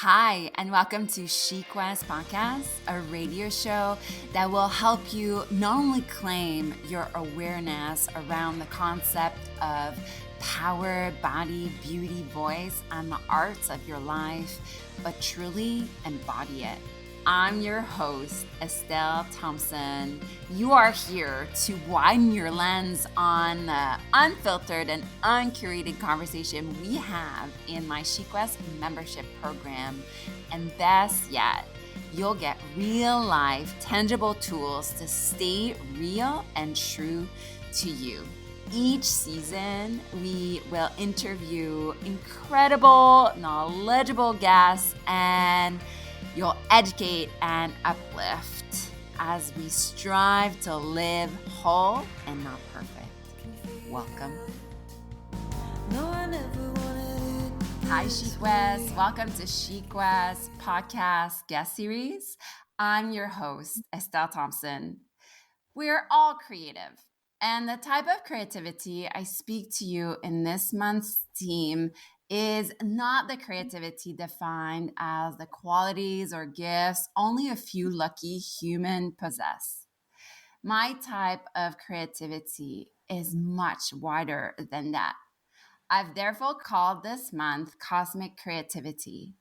Hi, and welcome to Chic West Podcast, a radio show that will help you not only claim your awareness around the concept of power, body, beauty, voice, and the arts of your life, but truly embody it. I'm your host, Estelle Thompson. You are here to widen your lens on the unfiltered and uncurated conversation we have in my Chic West membership program. And best yet, you'll get real life, tangible tools to stay real and true to you. Each season, we will interview incredible, knowledgeable guests, and you'll educate and uplift as we strive to live whole and not perfect. Welcome. Hi, Chic West. Welcome to Chic West Podcast Guest Series. I'm your host, Estelle Thompson. We're all creative. And the type of creativity I speak to you in this month's theme is not the creativity defined as the qualities or gifts only a few lucky humans possess. My type of creativity is much wider than that. I've therefore called this month Cosmic Creativity.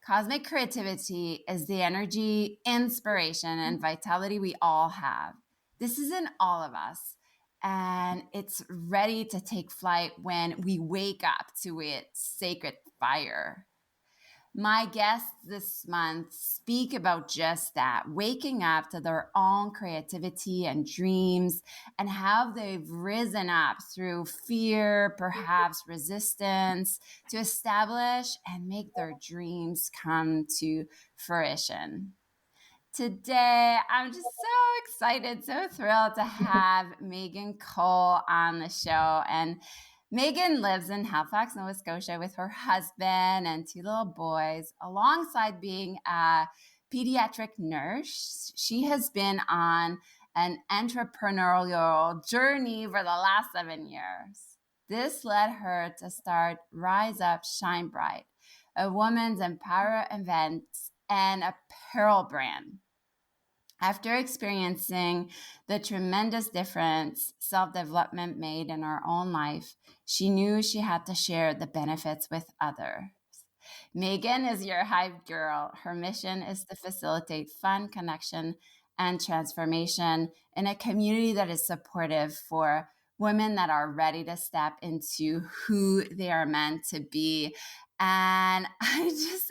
Cosmic creativity is the energy, inspiration, and vitality we all have. This is in all of us, and it's ready to take flight when we wake up to its sacred fire. My guests this month speak about just that, waking up to their own creativity and dreams, and how they've risen up through fear, perhaps resistance, to establish and make their dreams come to fruition. Today, I'm just so excited, so thrilled to have Meagan Cole on the show. And Meagan lives in Halifax, Nova Scotia with her husband and two little boys. Alongside being a paediatric nurse, she has been on an entrepreneurial journey for the last 7 years. This led her to start Rise Up, Shine Bright, a women's empower event and apparel brand. After experiencing the tremendous difference self development made in her own life, she knew she had to share the benefits with others. Meagan is your hype girl. Her mission is to facilitate fun, connection, and transformation in a community that is supportive for women that are ready to step into who they are meant to be. And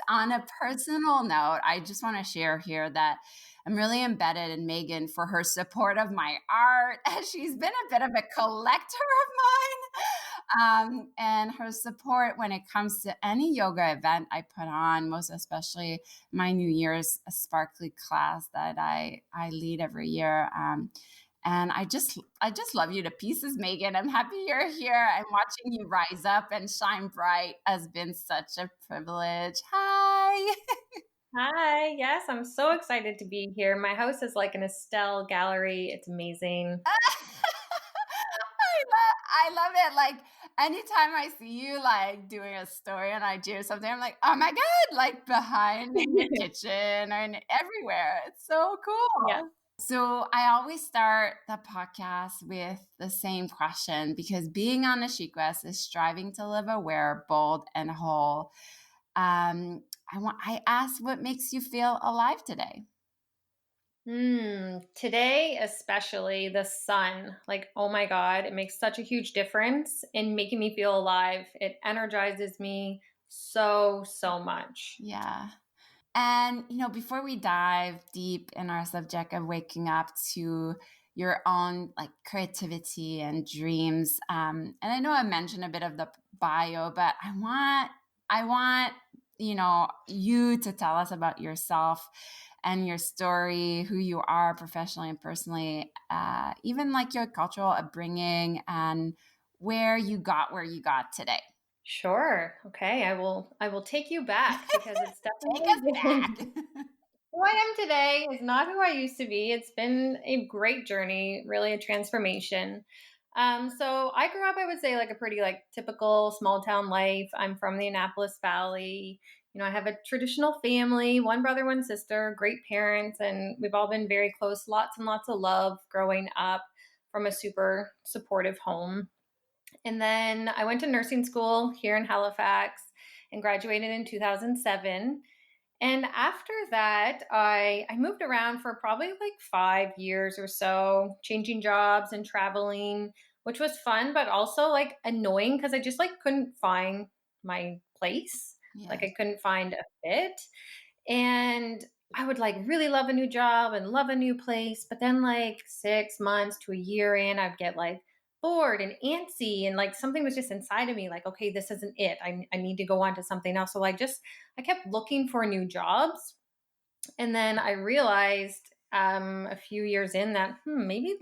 on a personal note, I just want to share here that I'm really embedded in Meagan for her support of my art. She's been a bit of a collector of mine. And her support when it comes to any yoga event I put on, most especially my New Year's Sparkly class that I lead every year. And I just love you to pieces, Meagan. I'm happy you're here. And watching you rise up and shine bright has been such a privilege. Hi. Hi, yes, I'm so excited to be here. My house is like an Estelle gallery. It's amazing. I love it. Like anytime I see you like doing a story on IG or something, I'm like, oh my God, like behind in the kitchen or everywhere. It's so Yeah, cool. So I always start the podcast with the same question because being on the Chic West is striving to live aware, bold, and whole. I ask what makes you feel alive today. Today, especially the sun, like, oh my God, it makes such a huge difference in making me feel alive. It energizes me so much. Yeah. And, before we dive deep in our subject of waking up to your own like creativity and dreams, and I know I mentioned a bit of the bio, but I want, you to tell us about yourself and your story, who you are professionally and personally, even like your cultural upbringing and where you got today. Sure. Okay, I will take you back because it's Take definitely us been back. who I am today is not who I used to be. It's been a great journey, really a transformation. So I grew up, I would say, like a pretty like typical small town life. I'm from the Annapolis Valley. I have a traditional family, one brother, one sister, great parents, and we've all been very close, lots and lots of love growing up from a super supportive home. And then I went to nursing school here in Halifax and graduated in 2007. And after that, I moved around for probably like 5 years or so, changing jobs and traveling, which was fun, but also like annoying because I just like couldn't find my place. Like Yes. I couldn't find a fit. And I would like really love a new job and love a new place. But then like 6 months to a year in, I'd get like bored and antsy and like something was just inside of me like, okay, this isn't it. I need to go on to something else. So I kept looking for new jobs. And then I realized a few years in that maybe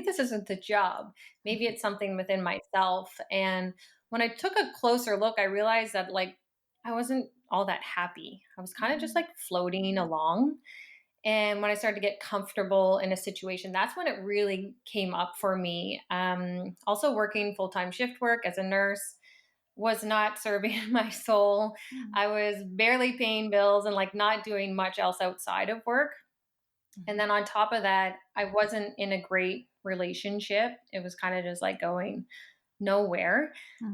this isn't the job. Maybe it's something within myself. And when I took a closer look, I realized that like I wasn't all that happy. I was kind of just like floating along. And when I started to get comfortable in a situation, that's when it really came up for me. Also, working full time shift work as a nurse was not serving my soul. I was barely paying bills and like not doing much else outside of work. And then on top of that, I wasn't in a great relationship. It was kind of just like going nowhere.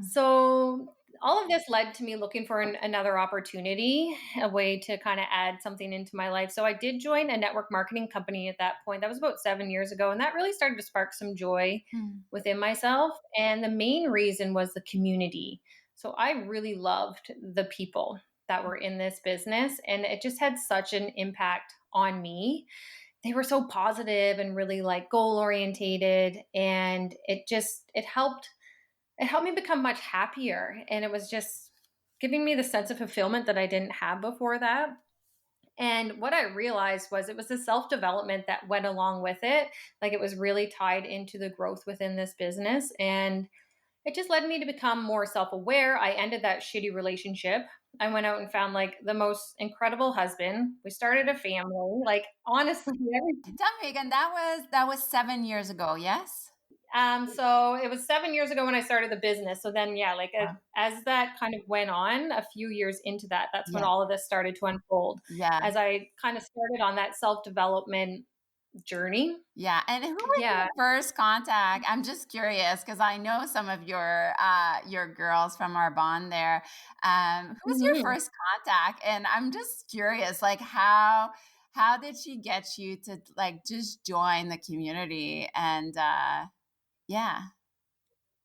So all of this led to me looking for another opportunity, a way to kind of add something into my life. So I did join a network marketing company at that point. That was about 7 years ago. And that really started to spark some joy within myself. And the main reason was the community. So I really loved the people that were in this business. And it just had such an impact on me. They were so positive and really like goal orientated. And it helped me become much happier. And it was just giving me the sense of fulfillment that I didn't have before that. And what I realized was it was the self development that went along with it. Like it was really tied into the growth within this business. And it just led me to become more self aware. I ended that shitty relationship. I went out and found like the most incredible husband. We started a family. Like honestly, Tell me again, that was 7 years ago, yes? So it was 7 years ago when I started the business. So then, yeah, like as that kind of went on, a few years into that, that's when Yeah. all of this started to unfold. Yeah. As I kind of started on that self development journey. Yeah. And who was Yeah. your first contact? I'm just curious because I know some of your girls from our bond there. Who was your Mhm. first contact? And I'm just curious, like how did she get you to like just join the community? And yeah.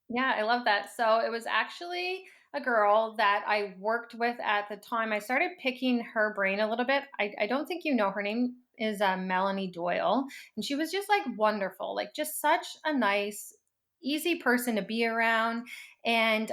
Yeah, I love that. So it was actually a girl that I worked with at the time. I started picking her brain a little bit. I don't think you know her name is Melanie Doyle. And she was just like wonderful, like just such a nice, easy person to be around. And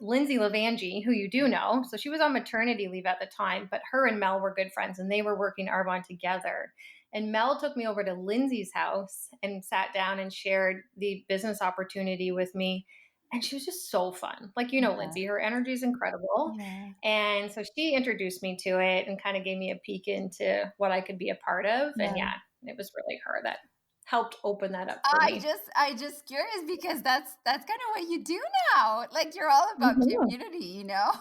Lindsay Levangie, who you do know, so she was on maternity leave at the time, but her and Mel were good friends and they were working Arbonne together. And Mel took me over to Lindsay's house and sat down and shared the business opportunity with me. And she was just so fun. Like, Yeah. Lindsay, her energy is incredible. Yeah. And so she introduced me to it and kind of gave me a peek into what I could be a part of. And Yeah. yeah, it was really her that helped open that up for I me. just I just curious because that's kind of what you do now. Like you're all about Mhm. community, you know?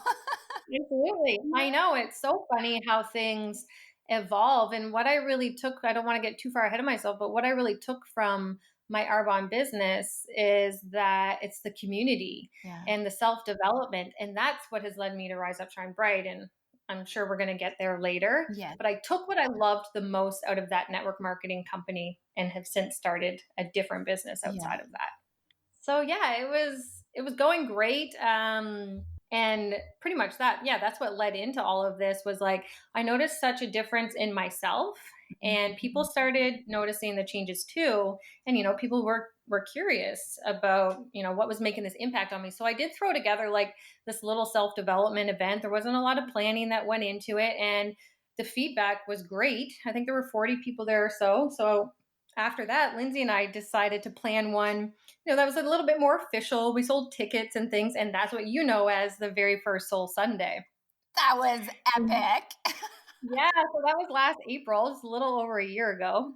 Absolutely. I know. It's so funny how things evolve. And what I really took, I don't want to get too far ahead of myself, but what I really took from my Arbonne business is that it's the community Yeah. and the self development. And that's what has led me to Rise Up Shine Bright. And I'm sure we're going to get there later. Yes. But I took what I loved the most out of that network marketing company and have since started a different business Yeah. outside of that. So yeah, it was going great. And pretty much that's what led into all of this was like I noticed such a difference in myself and people Mhm. started noticing the changes too. And people were curious about, what was making this impact on me. So I did throw together like this little self-development event. There wasn't a lot of planning that went into it. And the feedback was great. I think there were 40 people there or so. So after that, Lindsay and I decided to plan one, that was a little bit more official. We sold tickets and things, and that's what you know as the very first Soul Sunday. That was Mhm. epic. Yeah, so that was last April, just a little over a year ago.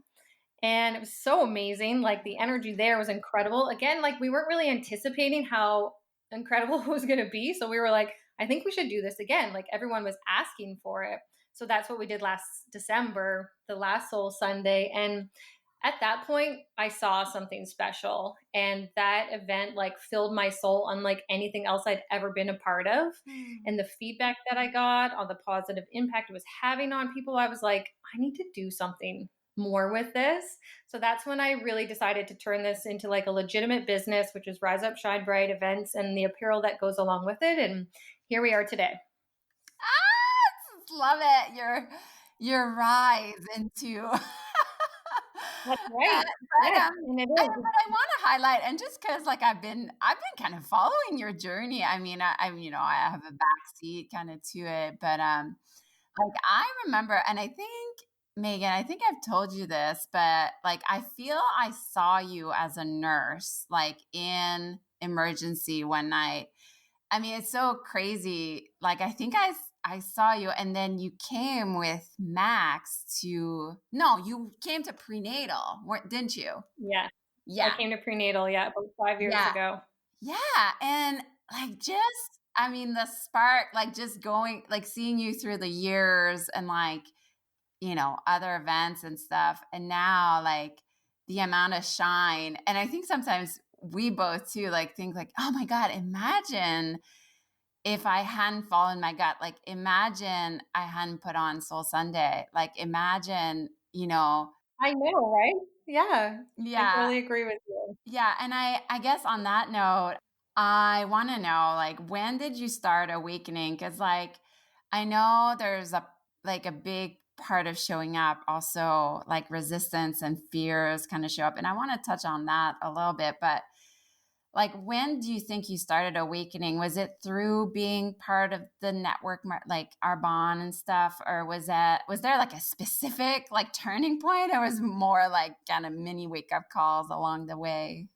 And it was so amazing. Like the energy there was incredible. Again, like we weren't really anticipating how incredible it was going to be. So we were like, I think we should do this again. Like everyone was asking for it. So that's what we did last December, the last Soul Sunday. And at that point, I saw something special. And that event like filled my soul unlike anything else I'd ever been a part of. And the feedback that I got on the positive impact it was having on people, I was like, I need to do something more with this. So that's when I really decided to turn this into like a legitimate business, which is Rise Up Shine Bright events and the apparel that goes along with it. And here we are today. Love it. Your rise into That's right. but Yes, and it but is. I want to highlight, and just because like I've been kind of following your journey. I mean, I have a back seat kind of to it, but like I remember, and I think Meagan, I think I've told you this, but like I feel I saw you as a nurse, like in emergency one night. I mean, it's so crazy. Like, I think I saw you, and then you came with Max to, no, you came to prenatal, didn't you? Yeah. I Yeah. came to prenatal, yeah, about 5 years Yeah. ago. Yeah. And like, I mean, the spark, like just going, like seeing you through the years and like, other events and stuff. And now, like, the amount of shine. And I think sometimes we both too, like, think, like, oh my God, imagine if I hadn't followed my gut. Like, imagine I hadn't put on Soul Sunday. Like, imagine, I know, right? Yeah. I yeah. totally agree with you. Yeah. And I guess on that note, I want to know, like, when did you start awakening? Because, like, I know there's a big part of showing up also, like resistance and fears kind of show up. And I want to touch on that a little bit. But, like, when do you think you started awakening? Was it through being part of the network, like Arbonne and stuff? Or was there like a specific, like, turning point? Or was more like kind of mini wake up calls along the way?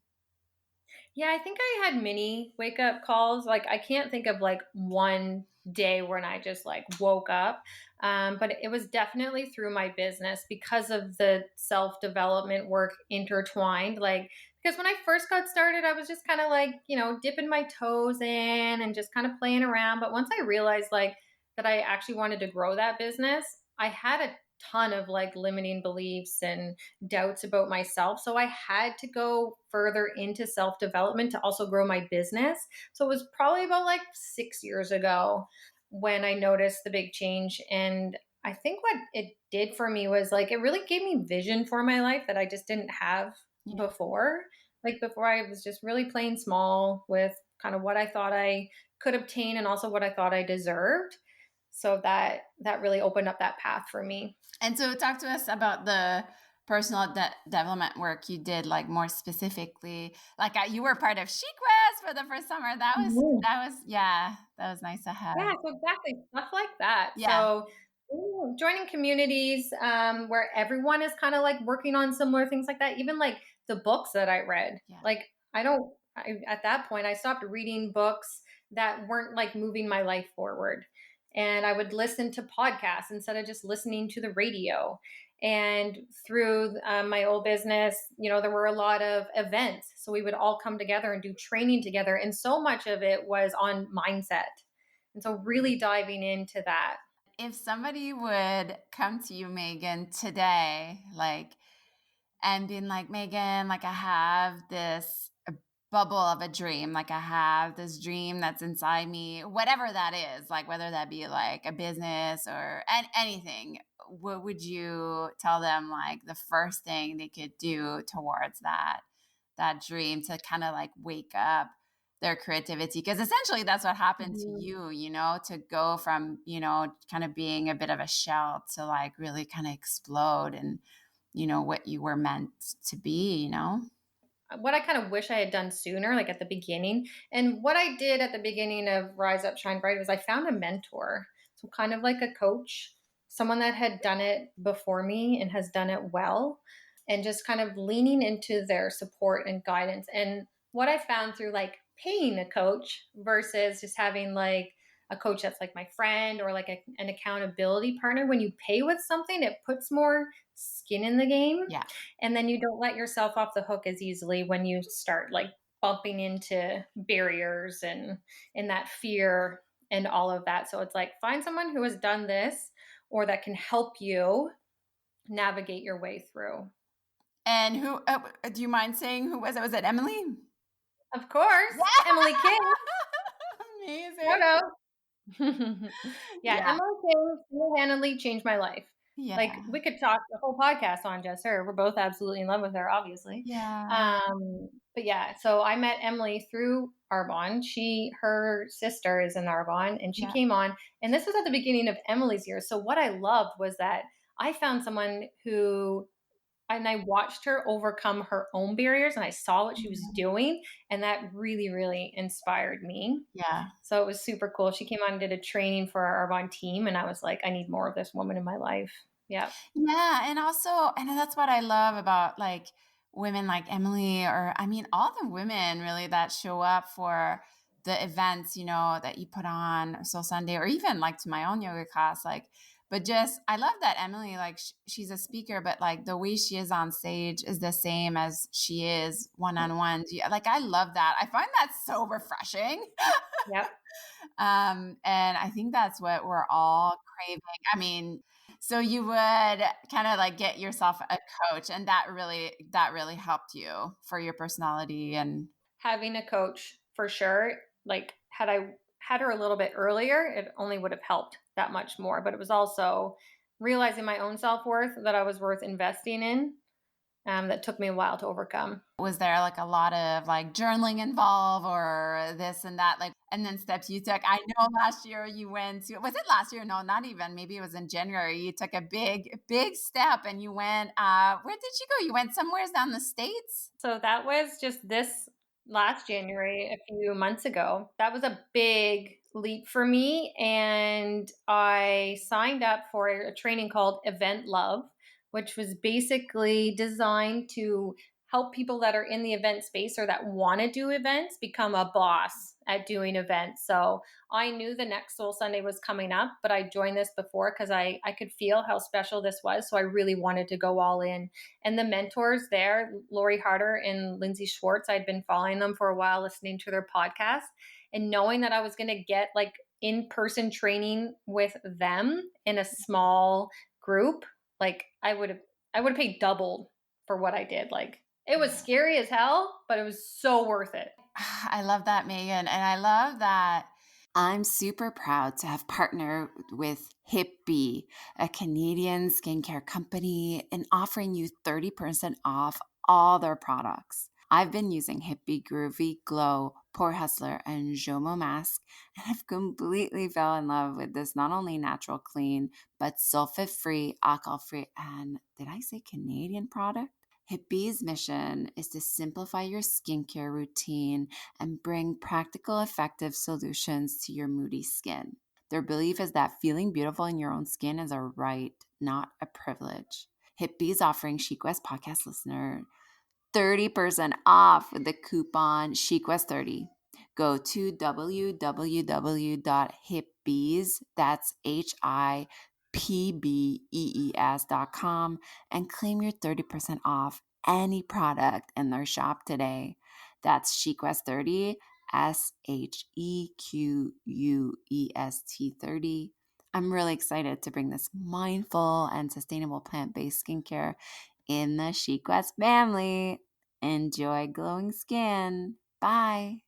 Yeah, I think I had many wake up calls. Like, I can't think of like one day when I just like woke up. But it was definitely through my business because of the self development work intertwined. Like, because when I first got started, I was just kind of like, dipping my toes in and just kind of playing around. But once I realized like that I actually wanted to grow that business, I had a ton of like limiting beliefs and doubts about myself. So I had to go further into self development to also grow my business. So it was probably about like 6 years ago when I noticed the big change. And I think what it did for me was like it really gave me vision for my life that I just didn't have Yeah. before. Like before, I was just really playing small with kind of what I thought I could obtain and also what I thought I deserved. So that really opened up that path for me. And so talk to us about the personal development work you did, like more specifically, like you were part of Chic West for the first summer. Yeah, that was nice to have. Yeah, so exactly stuff like that. Yeah. So joining communities where everyone is kind of like working on similar things like that. Even like the books that I read, Yeah. like at that point I stopped reading books that weren't like moving my life forward. And I would listen to podcasts instead of just listening to the radio. And through my old business, there were a lot of events. So we would all come together and do training together. And so much of it was on mindset. And so really diving into that. If somebody would come to you, Meagan, today, like, and being like, Meagan, like, I have this bubble of a dream, like I have this dream that's inside me, whatever that is, like whether that be like a business or anything, what would you tell them, like the first thing they could do towards that dream to kind of like wake up their creativity? Because essentially that's what happened to you, to go from, kind of being a bit of a shell to like really kind of explode and, what you were meant to be. What I kind of wish I had done sooner, like at the beginning. And what I did at the beginning of Rise Up Shine Bright was I found a mentor. So kind of like a coach, someone that had done it before me and has done it well, and just kind of leaning into their support and guidance. And what I found through like paying a coach versus just having like a coach that's like my friend or like an accountability partner, when you pay with something, it puts more skin in the game. Yeah. And then you don't let yourself off the hook as easily when you start like bumping into barriers and that fear. and all of that. So it's like, find someone who has done this or that can help you navigate your way through. And who do you mind saying who was it? Was it Emily? Of course, Yeah. Emily King. Shout Amazing. out. Yeah, Yeah. Emily King single-handedly changed my life. Like, Yeah. we could talk the whole podcast on just her. We're both absolutely in love with her, obviously. Yeah. But yeah, so I met Emily through Arbonne. Her sister is in Arbonne, and she Yeah. came on, and this was at the beginning of Emily's year. So what I loved was that I found someone and I watched her overcome her own barriers, and I saw what she was doing, and that really, really inspired me. Yeah. So it was super cool. She came on and did a training for our Arbonne team, and I was like, I need more of this woman in my life. Yeah. Yeah, and also, and that's what I love about like women like Emily, or I mean, all the women really that show up for the events, that you put on Soul Sunday, or even like to my own yoga class, like, but just, I love that Emily, like she's a speaker, but like the way she is on stage is the same as she is one-on-one. Like, I love that. I find that so refreshing. Yep. And I think that's what we're all craving. I mean, so you would kind of like get yourself a coach, and that really helped you for your personality. And Having a coach for sure. Like, had I had her a little bit earlier, it only would have helped that much more. But it was also realizing my own self-worth, that I was worth investing in. That took me a while to overcome. was there like a lot of like journaling involved, or this and that, like, and then steps you took? I know last year you went to, was it last year? No, not even, maybe it was in January. You took a big step and you went, where did you go? You went somewhere down the States? So that was just this last January, a few months ago. That was a big leap for me. And I signed up for a training called Event Love, which was basically designed to help people that are in the event space or that want to do events become a boss at doing events. So I knew the next Soul Sunday was coming up, but I joined this before because I could feel how special this was. So I really wanted to go all in. And the mentors there, Lori Harder and Lindsay Schwartz, I'd been following them for a while, listening to their podcast, and knowing that I was going to get like in-person training with them in a small group, like I would have paid double for what I did. Like, it was scary as hell, but it was so worth it. I love that, Meagan. And I love that I'm super proud to have partnered with Hippie, a Canadian skincare company, and offering you 30% off all their products. I've been using Hippie Groovy Glow, Pore Hustler, and Jomo Mask, and I've completely fell in love with this not only natural, clean, but sulfate-free, alcohol-free, and did I say Canadian product? Hippie's mission is to simplify your skincare routine and bring practical, effective solutions to your moody skin. Their belief is that feeling beautiful in your own skin is a right, not a privilege. Hippie's offering Chic West podcast listener 30% off with the coupon ChicWest30. Go to www.hipbees, that's HIPBEES.com, and claim your 30% off any product in their shop today. That's ChicWest30, SHEQUEST30. I'm really excited to bring this mindful and sustainable plant-based skincare in the Chic West family. Enjoy glowing skin. Bye.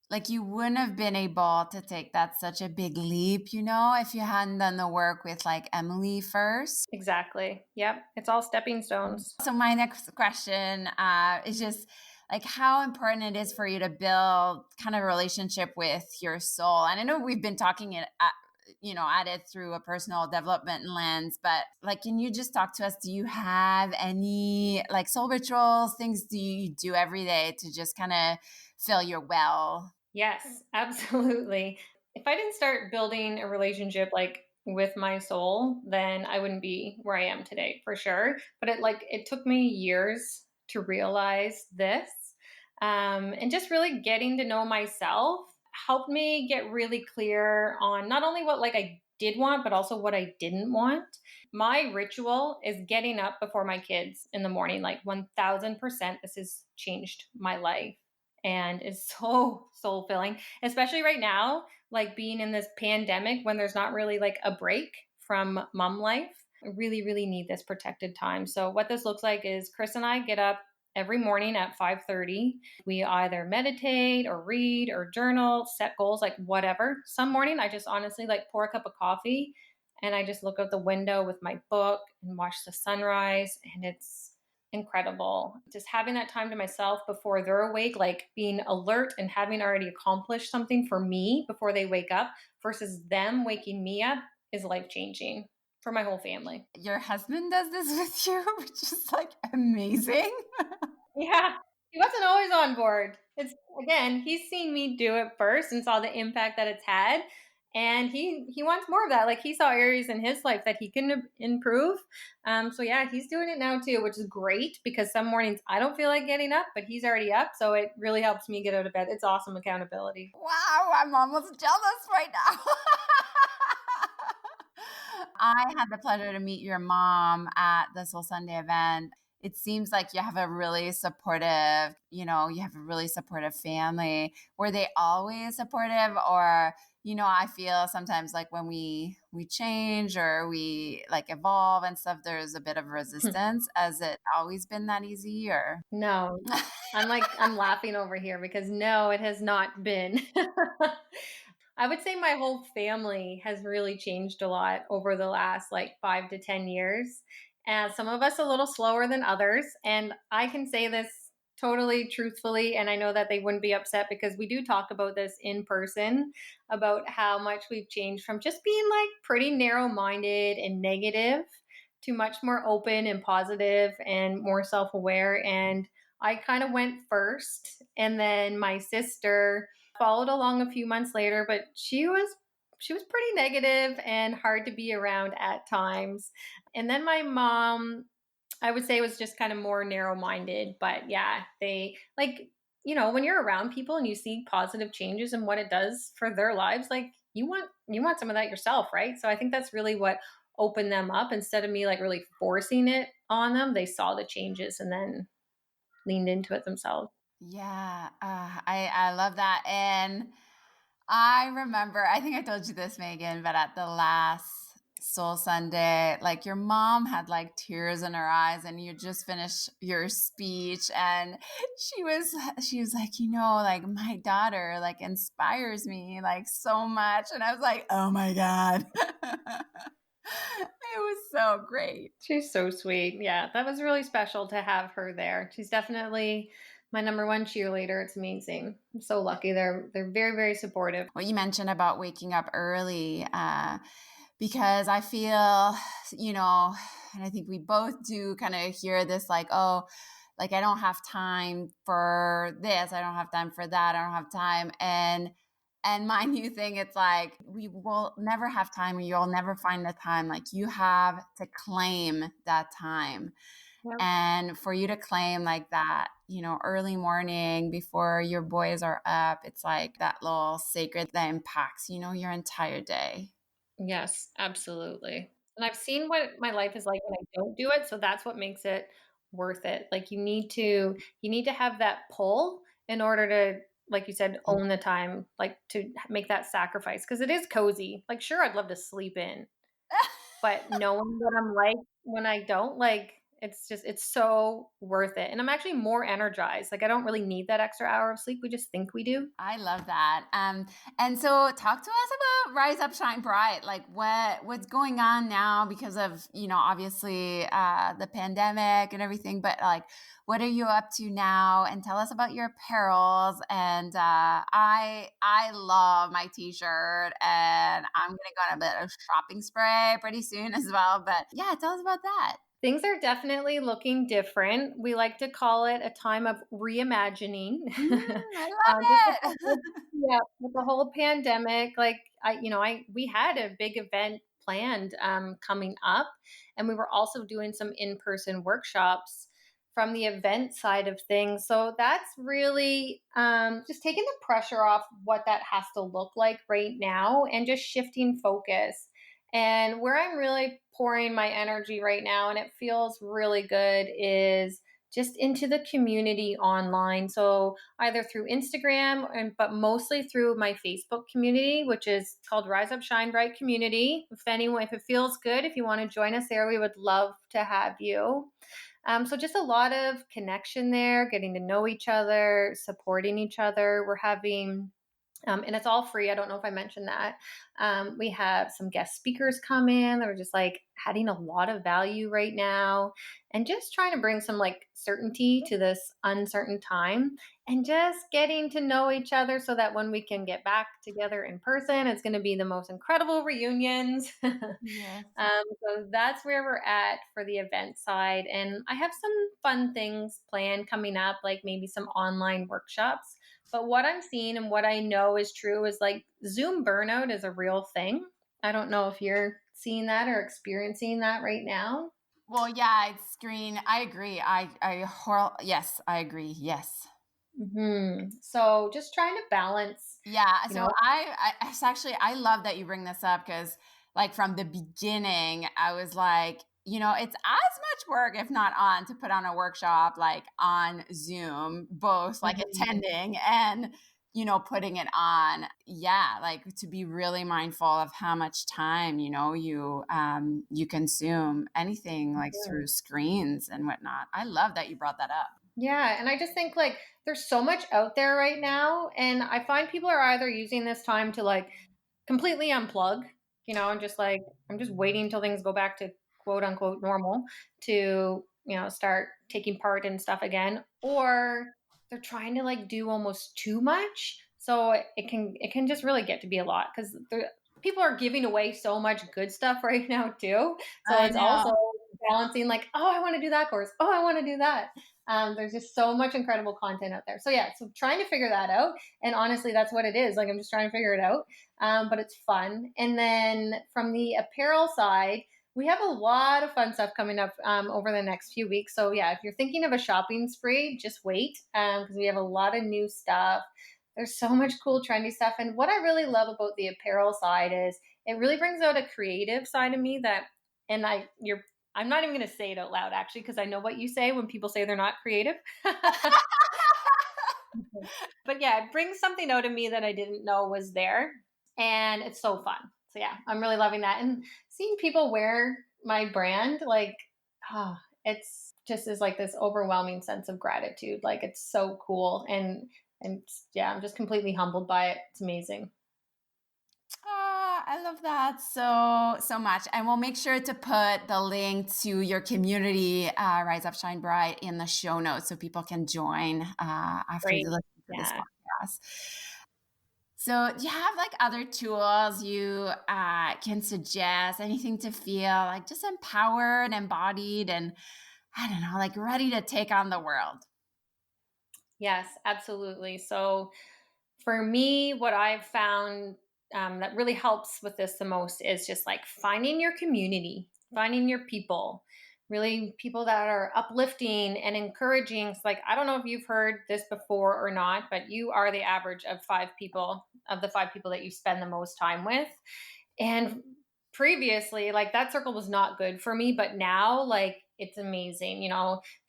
Like, you wouldn't have been able to take that such a big leap, if you hadn't done the work with like Emily first. Exactly. Yep. It's all stepping stones. So my next question is just like how important it is for you to build kind of a relationship with your soul. And I know we've been talking at it through a personal development lens, but like, can you just talk to us? Do you have any like soul rituals, things do you do every day to just kind of fill your well? Yes, absolutely. If I didn't start building a relationship like with my soul, then I wouldn't be where I am today for sure. But it took me years to realize this. And just really getting to know myself helped me get really clear on not only what like I did want, but also what I didn't want. My ritual is getting up before my kids in the morning, like 1000%. This has changed my life and is so soul filling, especially right now like being in this pandemic when there's not really like a break from mom life. I really, really need this protected time. So what this looks like is Chris and I get up every morning at 5:30. We either meditate or read or journal, set goals, like whatever. Some morning I just honestly like pour a cup of coffee and I just look out the window with my book and watch the sunrise, and it's incredible. Just having that time to myself before they're awake, like being alert and having already accomplished something for me before they wake up versus them waking me up is life changing for my whole family. Your husband does this with you, which is like amazing. Yeah. He wasn't always on board. It's again, he's seen me do it first and saw the impact that it's had. And he wants more of that. Like he saw areas in his life that he can improve. So yeah, he's doing it now too, which is great because some mornings I don't feel like getting up, but he's already up. So it really helps me get out of bed. It's awesome accountability. Wow, I'm almost jealous right now. I had the pleasure to meet your mom at the Soul Sunday event. It seems like you have a really supportive, you have a really supportive family. Were they always supportive? Or, I feel sometimes like when we change or we like evolve and stuff, there's a bit of resistance. Has it always been that easy or? No, I'm laughing over here because no, it has not been. I would say my whole family has really changed a lot over the last like 5 to 10 years. And some of us a little slower than others. And I can say this totally truthfully. And I know that they wouldn't be upset because we do talk about this in person about how much we've changed from just being like pretty narrow minded and negative to much more open and positive and more self aware. And I kind of went first. And then my sister followed along a few months later, but she was pretty negative and hard to be around at times. And then my mom, I would say, was just kind of more narrow-minded, but yeah, they like, when you're around people and you see positive changes and what it does for their lives, like you want some of that yourself, right? So I think that's really what opened them up. Instead of me like really forcing it on them, they saw the changes and then leaned into it themselves. Yeah, I love that. And I remember, I think I told you this, Meagan, but at the last Soul Sunday, like your mom had like tears in her eyes and you just finished your speech and she was like, like my daughter like inspires me like so much. And I was like, oh my God. It was so great. She's so sweet. Yeah, that was really special to have her there. She's definitely my number one cheerleader. It's amazing. I'm so lucky. They're very, very supportive. What you mentioned about waking up early, because I feel, and I think we both do kind of hear this like, oh, like I don't have time for this, I don't have time for that, I don't have time. And my new thing, it's like we will never have time or you'll never find the time. Like you have to claim that time. Yep. And for you to claim like that, early morning before your boys are up, it's like that little sacred that impacts, your entire day. Yes, absolutely. And I've seen what my life is like when I don't do it, so that's what makes it worth it. Like you need to have that pull in order to, like you said, own the time, like to make that sacrifice because it is cozy. Like sure, I'd love to sleep in, but knowing what I'm like when I don't, like it's so worth it. And I'm actually more energized. Like I don't really need that extra hour of sleep. We just think we do. I love that. And so talk to us about Rise Up Shine Bright. Like what's going on now because of, obviously the pandemic and everything, but like what are you up to now? And tell us about your apparels. And I love my t-shirt and I'm gonna go on a bit of shopping spree pretty soon as well. But yeah, tell us about that. Things are definitely looking different. We like to call it a time of reimagining. I love it. Yeah, with the whole pandemic, like we had a big event planned coming up, and we were also doing some in-person workshops from the event side of things. So that's really just taking the pressure off what that has to look like right now, and just shifting focus. And where I'm really pouring my energy right now, and it feels really good, is just into the community online. So either through Instagram, but mostly through my Facebook community, which is called Rise Up Shine Bright Community. If it feels good, if you want to join us there, we would love to have you. So just a lot of connection there, getting to know each other, supporting each other. We're having and it's all free. I don't know if I mentioned that. We have some guest speakers come in. They're just like adding a lot of value right now and just trying to bring some like certainty to this uncertain time and just getting to know each other so that when we can get back together in person, it's going to be the most incredible reunions. Yes. So that's where we're at for the event side. And I have some fun things planned coming up, like maybe some online workshops. But what I'm seeing and what I know is true is like Zoom burnout is a real thing. I don't know if you're seeing that or experiencing that right now. Well, yeah, it's screen. I agree. Yes, I agree. Yes. So just trying to balance, Yeah. you So know, it's actually, I love that you bring this up because, like, from the beginning, I was like, it's as much work, if not on, to put on a workshop like on Zoom, both like Mhm. attending and, putting it on. Yeah. Like to be really mindful of how much time, you consume anything like through screens and whatnot. I love that you brought that up. Yeah, and I just think like there's so much out there right now, and I find people are either using this time to like completely unplug, and just like I'm just waiting until things go back to quote unquote normal to, start taking part in stuff again, or they're trying to like do almost too much. So it can just really get to be a lot because people are giving away so much good stuff right now too. So I it's also know. balancing like, oh, I want to do that course. Oh, I want to do that. There's just so much incredible content out there. So yeah, so trying to figure that out. And honestly, that's what it is. Like I'm just trying to figure it out. But it's fun. And then from the apparel side, we have a lot of fun stuff coming up over the next few weeks. So yeah, if you're thinking of a shopping spree, just wait because we have a lot of new stuff. There's so much cool, trendy stuff. And what I really love about the apparel side is it really brings out a creative side of me that, and I'm not even going to say it out loud actually, because I know what you say when people say they're not creative. But yeah, it brings something out of me that I didn't know was there. And it's so fun. So yeah, I'm really loving that. And seeing people wear my brand, like, oh, it's just is like this overwhelming sense of gratitude. Like it's so cool. And yeah, I'm just completely humbled by it. It's amazing. Ah, I love that so much. And we'll make sure to put the link to your community, Rise Up Shine Bright, in the show notes so people can join after they Great. listen to this Yeah. podcast. So, do you have like other tools you can suggest? Anything to feel like just empowered, embodied, and I don't know, like ready to take on the world? Yes, absolutely. So for me, what I've found that really helps with this the most is just like finding your community, finding your people, really people that are uplifting and encouraging. It's like, I don't know if you've heard this before or not, but you are the average of of the 5 people that you spend the most time with. And previously, like that circle was not good for me, but now, like, it's amazing.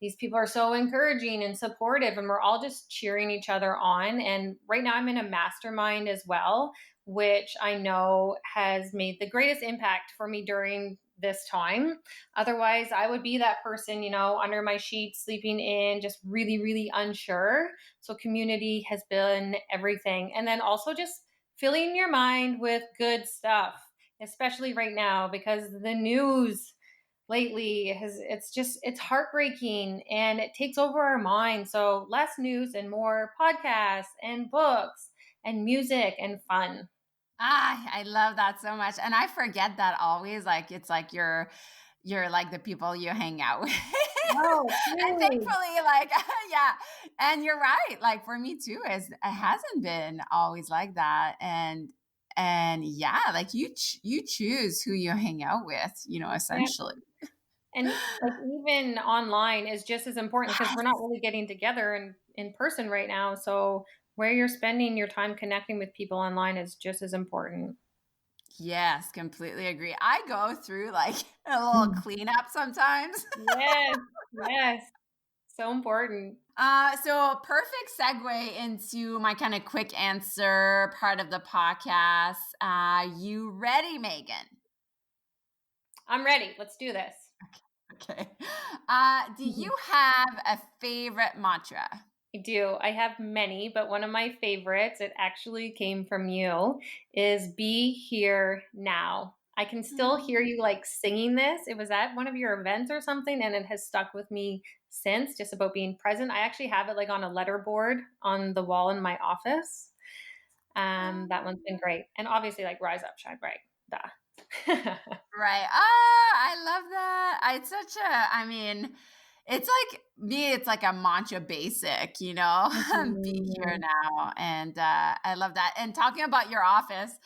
These people are so encouraging and supportive, and we're all just cheering each other on. And right now, I'm in a mastermind as well, which I know has made the greatest impact for me during this time. Otherwise, I would be that person, under my sheets, sleeping in, just really, really unsure. So, community has been everything. And then also just filling your mind with good stuff, especially right now because the news lately it's heartbreaking and it takes over our mind. So less news and more podcasts and books and music and fun. Ah, I love that so much. And I forget that always. Like it's like you're like the people you hang out with. Oh, And huge. thankfully, like, yeah. And you're right. Like for me too, it hasn't been always like that. And yeah, like you choose who you hang out with, Yeah. essentially. And like even online is just as important because we're not Yes. really getting together in person right now. So where you're spending your time connecting with people online is just as important. Yes, completely agree. I go through like a little cleanup sometimes. Yes, yes. So important. So perfect segue into my kind of quick answer part of the podcast. You ready, Megan? I'm ready. Let's do this. Okay. Do you have a favorite mantra? I do. I have many, but one of my favorites, it actually came from you, is be here now. I can still hear Mm. you like singing this. It was at one of your events or something, and it has stuck with me since, just about being present. I actually have it like on a letterboard on the wall in my office. That one's been great. And obviously like rise up, shine bright. Duh. Right. I love that. It's such a, I mean, it's like me, it's like a mantra basic, you know, be here Mhm. now. And I love that. And talking about your office,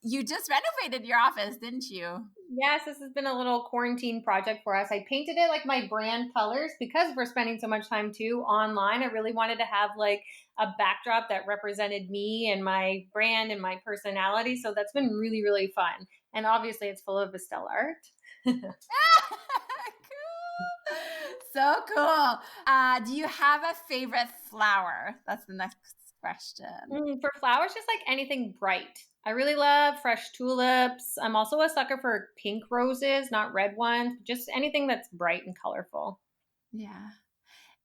you just renovated your office, didn't you? Yes, this has been a little quarantine project for us. I painted it like my brand colors because we're spending so much time too online. I really wanted to have like a backdrop that represented me and my brand and my personality. So that's been really, really fun. And obviously, it's full of Estelle art. Cool. So cool. Do you have a favorite flower? That's the next question. For flowers, just like anything bright. I really love fresh tulips. I'm also a sucker for pink roses, not red ones, just anything that's bright and colorful. Yeah.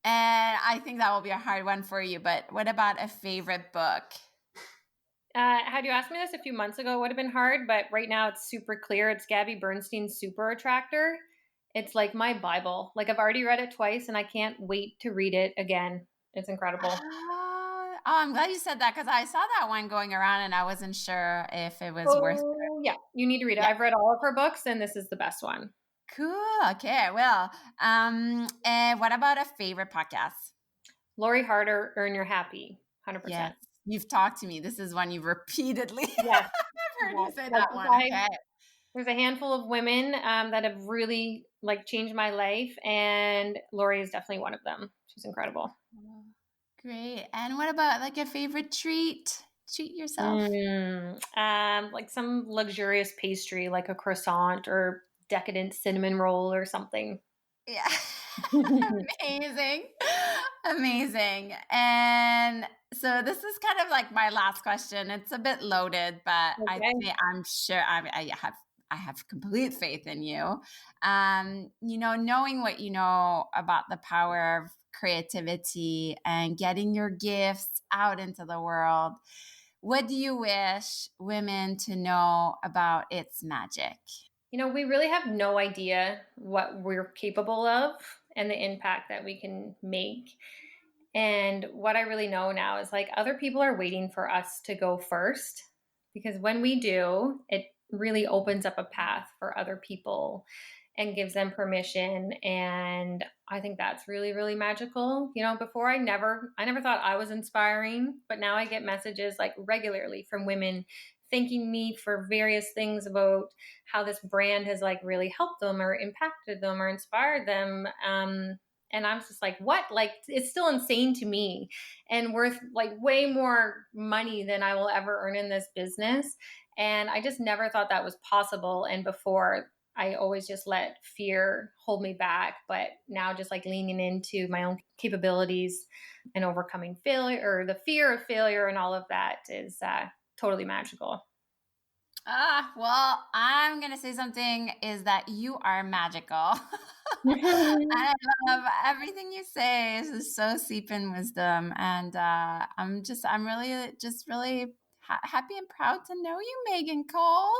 And I think that will be a hard one for you, but what about a favorite book? Had you asked me this a few months ago, it would have been hard, but right now it's super clear. It's Gabby Bernstein's Super Attractor. It's like my Bible. Like I've already read it twice and I can't wait to read it again. It's incredible. I'm glad you said that because I saw that one going around and I wasn't sure if it was worth it. Oh, yeah. You need to read it. Yeah. I've read all of her books and this is the best one. Cool. Okay, I will. And what about a favorite podcast? Lori Harder, Earn Your Happy. Yes. 100%. You've talked to me. This is one you've repeatedly Yes. I've heard you Yes. say Like that if one. I Okay. There's a handful of women that have really like changed my life, and Lori is definitely one of them. She's incredible. Oh, great. And what about like a favorite treat? Treat yourself. Like some luxurious pastry, like a croissant or decadent cinnamon roll or something. Yeah. Amazing. Amazing. And so this is kind of like my last question. It's a bit loaded, but Okay. I'm sure I have complete faith in you. Knowing what you know about the power of creativity and getting your gifts out into the world, what do you wish women to know about its magic? We really have no idea what we're capable of and the impact that we can make. And what I really know now is like other people are waiting for us to go first because when we do, it really opens up a path for other people and gives them permission. And I think that's really, really magical. Before I never thought I was inspiring, but now I get messages like regularly from women thanking me for various things about how this brand has like really helped them or impacted them or inspired them. And I'm just like, what? Like, it's still insane to me and worth like way more money than I will ever earn in this business. And I just never thought that was possible. And before, I always just let fear hold me back. But now, just like leaning into my own capabilities and overcoming failure or the fear of failure and all of that is totally magical. Well, I'm going to say something is that you are magical. I love everything you say. This is so steep in wisdom. And I'm really, just really happy and proud to know you, Meagan Cole.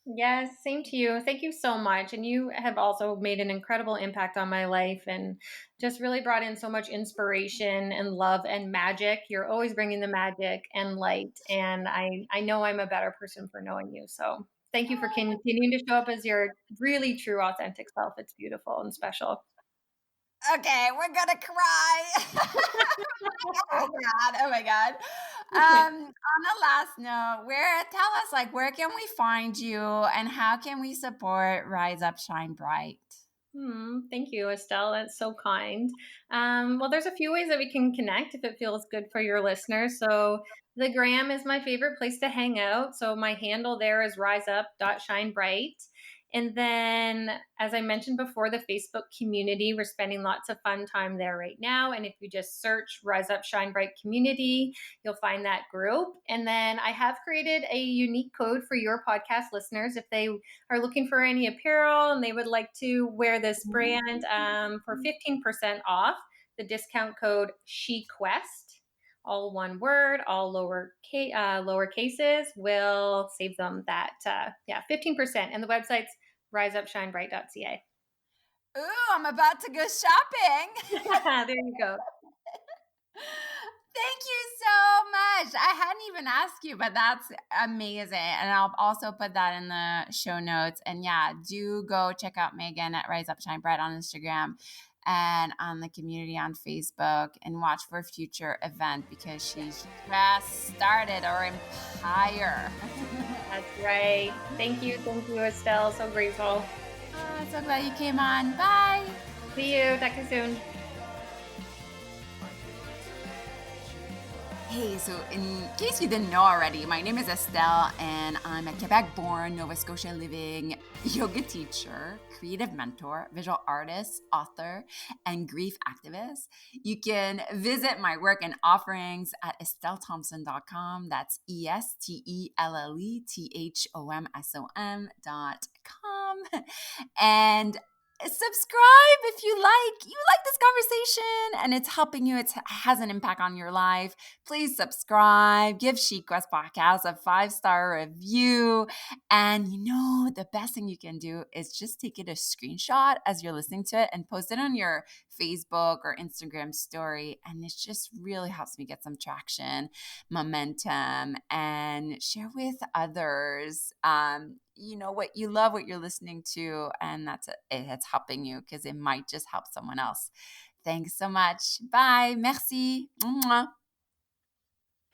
Yes, same to you. Thank you so much. And you have also made an incredible impact on my life and just really brought in so much inspiration and love and magic. You're always bringing the magic and light. And I know I'm a better person for knowing you. So thank you for continuing to show up as your really true, authentic self. It's beautiful and special. Okay, we're gonna cry. Oh my god! Oh my god! On the last note, where tell us like where can we find you and how can we support Rise Up Shine Bright? Thank you, Estelle. That's so kind. Well, there's a few ways that we can connect if it feels good for your listeners. So the gram is my favorite place to hang out. So my handle there is riseup.shinebright. And then, as I mentioned before, the Facebook community, we're spending lots of fun time there right now. And if you just search Rise Up Shine Bright Community, you'll find that group. And then I have created a unique code for your podcast listeners. If they are looking for any apparel and they would like to wear this brand for 15% off, the discount code SheQuest, all one word, all lower cases, will save them that 15%. And the website's riseupshinebright.ca. Ooh, I'm about to go shopping. There you go. Thank you so much. I hadn't even asked you, but that's amazing. And I'll also put that in the show notes. And yeah, do go check out Meagan at Rise Up Shine Bright on Instagram and on the community on Facebook, and watch for a future event because she's just started her empire. That's right. Thank you, Estelle. So grateful. So glad you came on. Bye. See you. Talk to you soon. Hey, so in case you didn't know already, my name is Estelle, and I'm a Quebec-born, Nova Scotia living yoga teacher, creative mentor, visual artist, author, and grief activist. You can visit my work and offerings at estellethompson.com. That's ESTELLETHOMSON.com. And subscribe if you like this conversation and it's helping you, it has an impact on your life. Please subscribe, give SheQuest Podcast a 5-star review. And the best thing you can do is just take it a screenshot as you're listening to it and post it on your Facebook or Instagram story. And it just really helps me get some traction, momentum, and share with others what you love, what you're listening to, and it's helping you because it might just help someone else. Thanks so much. Bye. Merci. Mwah.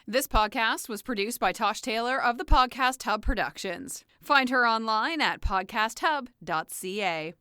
This podcast was produced by Tosh Taylor of the Podcast Hub Productions. Find her online at podcasthub.ca.